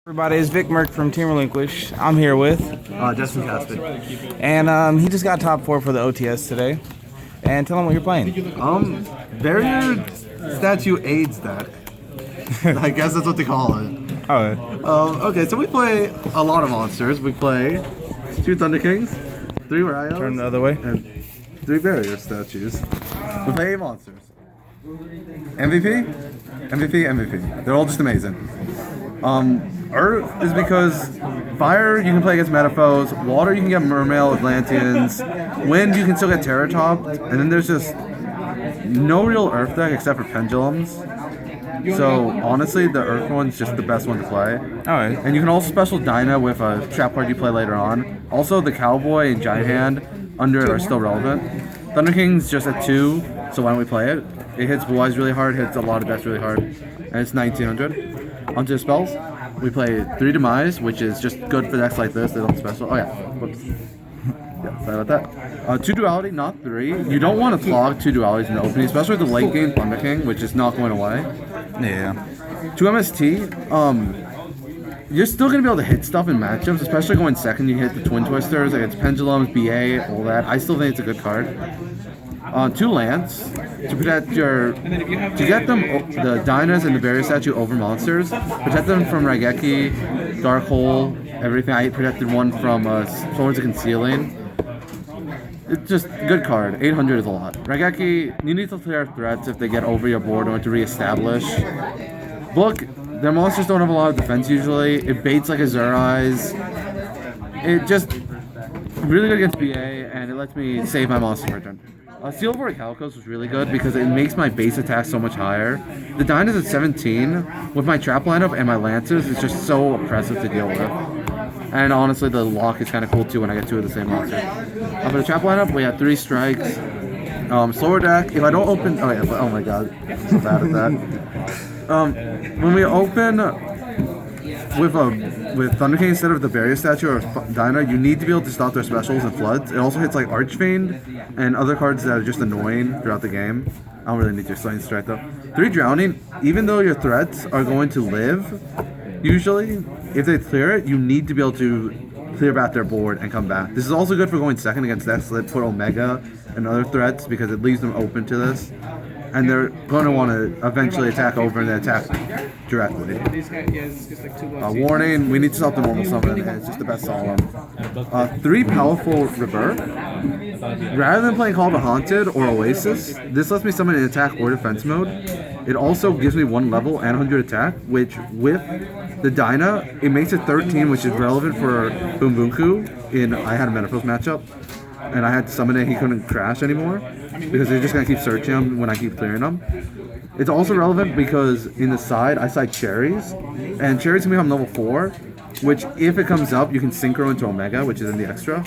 Everybody, it's vicmerc from Team Relinquished. I'm here with Destin, Kaspi. and he just got top 4 for the OTS today. And tell him what you're playing. Barrier statue aids deck. I guess that's what they call it. Okay, so we play a lot of monsters. We play 2 Thunder Kings, 3 Rayos, Turn the other way. and 3 barrier statues. We play 8 monsters. MVP, MVP, MVP. They're all just amazing. Earth is because fire you can play against meta foes, water you can get Mermail, Atlanteans, wind you can still get Terror Top, and then there's just no real Earth deck except for Pendulums. So honestly, the Earth one's just the best one to play. Alright. And you can also special Dyna with a trap card you play later on. Also, the Cowboy and Giant Hand under it are still relevant. Thunder King's just at 2, so why don't we play it? It hits Blue Eyes really hard, hits a lot of decks really hard, and it's 1900. Onto the spells. We play 3 Demise, which is just good for decks like this. They don't special. Oh yeah, whoops. Yeah, sorry about that. 2 Duality, not 3. You don't want to clog 2 Dualities in the opening, especially with the late game Thunder King, which is not going away. Yeah. 2 MST. You're still gonna be able to hit stuff in matchups, especially going second. You hit the Twin Twisters against Pendulums, BA, all that. I still think it's a good card. 2 Lance to protect your, to get them the Dynas and the Barrier Statue over monsters. Protect them from Raigeki, Dark Hole, everything. I protected one from Swords of Concealing. It's just a good card. 800 is a lot. Raigeki, you need to clear threats if they get over your board or to reestablish. Book, their monsters don't have a lot of defense usually. It baits like Azure Eyes. It just really good against BA, and it lets me save my monster per turn. Seal Void Calicos was really good because it makes my base attack so much higher. The Dyna's at 17. With my trap lineup and my Lancers, it's just so oppressive to deal with. And honestly, the lock is kind of cool too when I get 2 of the same monster. For the trap lineup, we have 3 strikes. Slower deck. If I don't open... Oh, yeah, oh my god. I'm so bad at that. When we open with Thunder King instead of the Barrier Statue or Dyna, you need to be able to stop their specials and floods. It also hits like Archfiend and other cards that are just annoying throughout the game. I don't really need your Slaying Strike though. 3 Drowning, even though your threats are going to live, usually, if they clear it, you need to be able to clear back their board and come back. This is also good for going second against decks that put Omega and other threats because it leaves them open to this. And they're going to want to eventually attack over and then attack directly. Warning, we need to stop the normal summon, and it's just the best solemn. 3 powerful Revert. Rather than playing Call of the Haunted or Oasis, this lets me summon in attack or defense mode. It also gives me 1 level and 100 attack, which with the Dyna, it makes it 13, which is relevant for Boom Bunku in I had a Metaphos matchup. And I had to summon it, he couldn't crash anymore because they're just going to keep searching him when I keep clearing them. It's also relevant because in the side, I side Cherries, and Cherries can become level 4, which if it comes up, you can synchro into Omega, which is in the extra,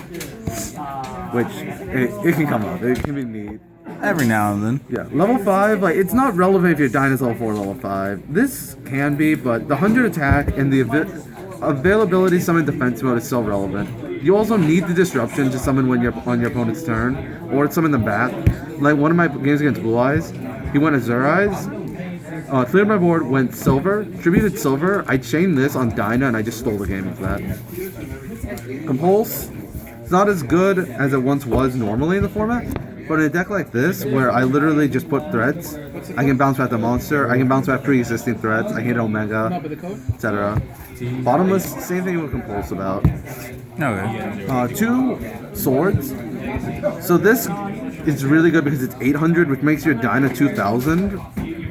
which it can come up, it can be neat. Every now and then. Yeah, level 5, like it's not relevant if your Dyna's level 4 or level 5. This can be, but the 100 attack and the availability summon defense mode is still relevant. You also need the disruption to summon when you're on your opponent's turn, or summon them back. Like one of my games against Blue Eyes, he went Azure Eyes, cleared my board, went Silver, tributed Silver, I chained this on Dyna, and I just stole the game with that. Compulse, it's not as good as it once was normally in the format, but in a deck like this, where I literally just put threats, I can bounce back the monster, I can bounce back pre-existing threats, I can hit Omega, etc. Bottomless, same thing with Compulse about. Okay. 2 Swords. So this is really good because it's 800, which makes your Dyna 2000,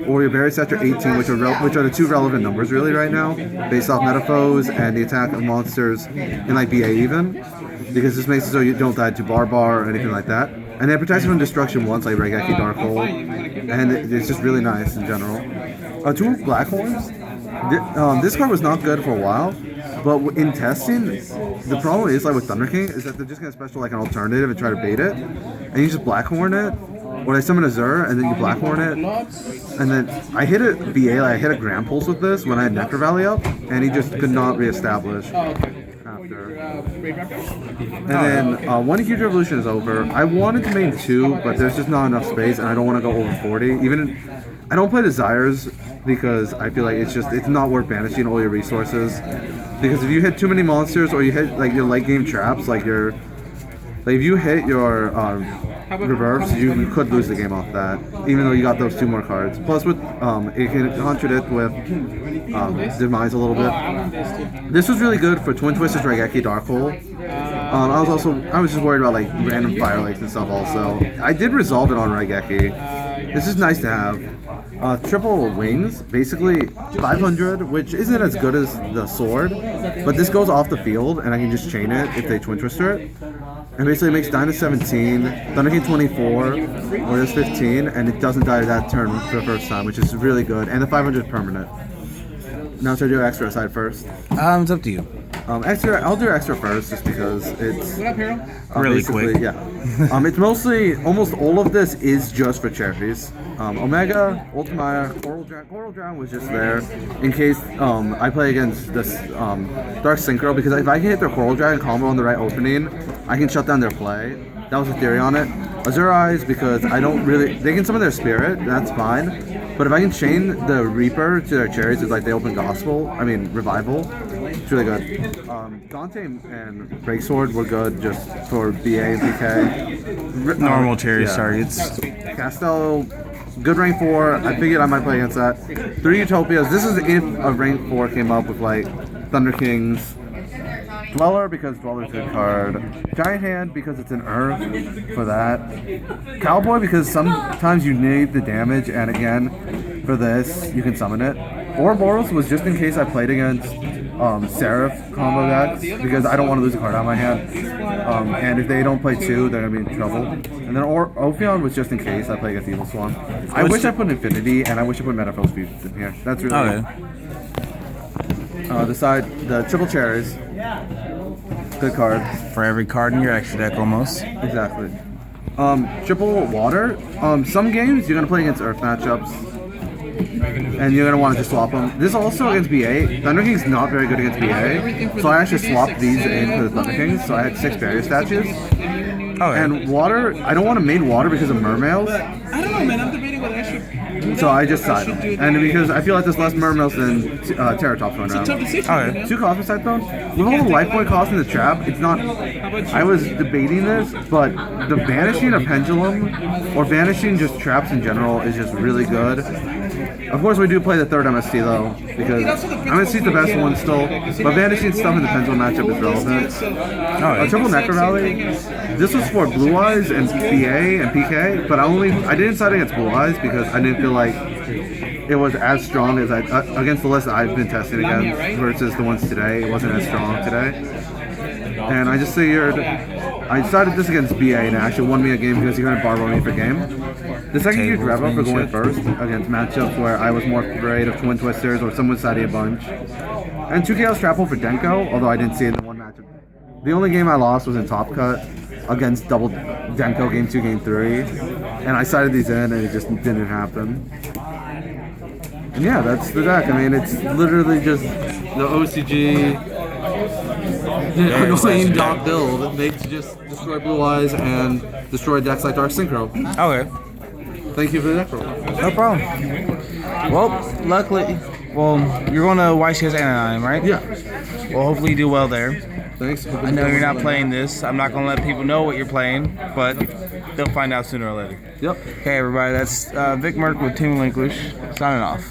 or your Barrier Statue 18, which are the 2 relevant numbers really right now, based off Metaphos and the attack of monsters in like BA even, because this makes it so you don't die to Barbar or anything like that. And it protects you from destruction once, like Raigeki Dark Hole, and it's just really nice in general. 2 Black Horns. This card was not good for a while, but in testing, the problem is like with Thunder King is that they're just gonna special like an alternative and try to bait it, and you just Blackhorn it, or they summon Azure and then you Blackhorn it, and then I hit a BA, like I hit a Grand Pulse with this when I had Nectar Valley up, and he just could not reestablish after. And then one huge revolution is over. I wanted to main 2, but there's just not enough space, and I don't want to go over 40. Even I don't play Desires because I feel like it's not worth banishing all your resources. Because if you hit too many monsters or you hit like your late game traps, like if you hit your reverse, you could lose the game off that, even though you got those 2 more cards. Plus, with it can contradict with demise a little bit. This was really good for Twin Twisters, Raigeki, Dark Hole. I was just worried about like random Fire Lakes and stuff. Also, I did resolve it on Raigeki. This is nice to have. Triple wings, basically 500, which isn't as good as the sword, but this goes off the field and I can just chain it if they Twin Twister it. And basically it makes Dyna 17, Thunder King 24, or this 15, and it doesn't die that turn for the first time, which is really good. And the 500 is permanent. Now should I do extra aside first? It's up to you. Extra. I'll do extra first, just because it's Really quick. Yeah. It's mostly almost all of this is just for cherries. Omega, Ultimaya, Coral Drown was just there in case I play against this Dark Synchro, because if I can hit their Coral Dragon combo on the right opening, I can shut down their play. That was the theory on it. Azure Eyes, because they can summon their spirit, that's fine. But if I can chain the Reaper to their cherries, it's like they open Revival. It's really good. Dante and Breaksword were good just for BA and PK. Normal cherry targets. Castello, good rank 4. I figured I might play against that. 3 Utopias. This is if a rank 4 came up with like Thunder Kings. Dweller, because Dweller's a good card. Giant Hand, because it's an Earth for that. Cowboy, because sometimes you need the damage, and again, for this, you can summon it. Ouroboros was just in case I played against Seraph combo decks, because I don't want to lose a card out of my hand. And if they don't play 2, they're going to be in trouble. And then Ophion was just in case I play against Evil Swan. I wish I put Infinity, and I wish I put Metaphil's Fusions in here. That's really the triple cherries. Good card. For every card in your extra deck, almost. Exactly. Triple water. Some games you're gonna play against Earth matchups, and you're gonna want to just swap them. This also against BA. Thunder King's not very good against BA, so I actually swapped these in for the Thunder Kings. So I had 6 barrier statues. And water, I don't want to main water because of mermails. I don't know, man. I'm debating whether I should. So I just side them. And because I feel like there's less mermails than Terratops going around. 2 Cosmic Cyclone. With all the life point cost in the trap, it's not. I was debating this, but the banishing of Pendulum or banishing just traps in general is just really good. Of course, we do play the 3rd MST though, because MST is the best one still, but banishing stuff in the Pendulum matchup is relevant. Triple Necro Rally. This was for Blue Eyes and BA and PK, but I didn't side against Blue Eyes because I didn't feel like it was as strong as against the list I've been testing against versus the ones today. It wasn't as strong today, and I just figured I decided this against BA, and it actually won me a game because he couldn't barber me for game. The second you Revo for going first against matchups where I was more afraid of Twin Twisters or someone siding a bunch, and 2KO Strapple for Denko, although I didn't see it in one matchup. The only game I lost was in Top Cut against double Denko game 2, game 3, and I sided these in and it just didn't happen. And yeah, that's the deck. I mean, it's literally just the OCG annoying dot build. They just destroy Blue Eyes and destroy decks like Dark Synchro. Okay. Thank you for the deck roll. No problem. Well, luckily, you're going to YCS Anaheim, right? Yeah. Well, hopefully you do well there. Thanks. I know you're not playing this. I'm not going to let people know what you're playing, but they'll find out sooner or later. Yep. Okay, everybody, that's vicmerc with Team Relinquished signing off.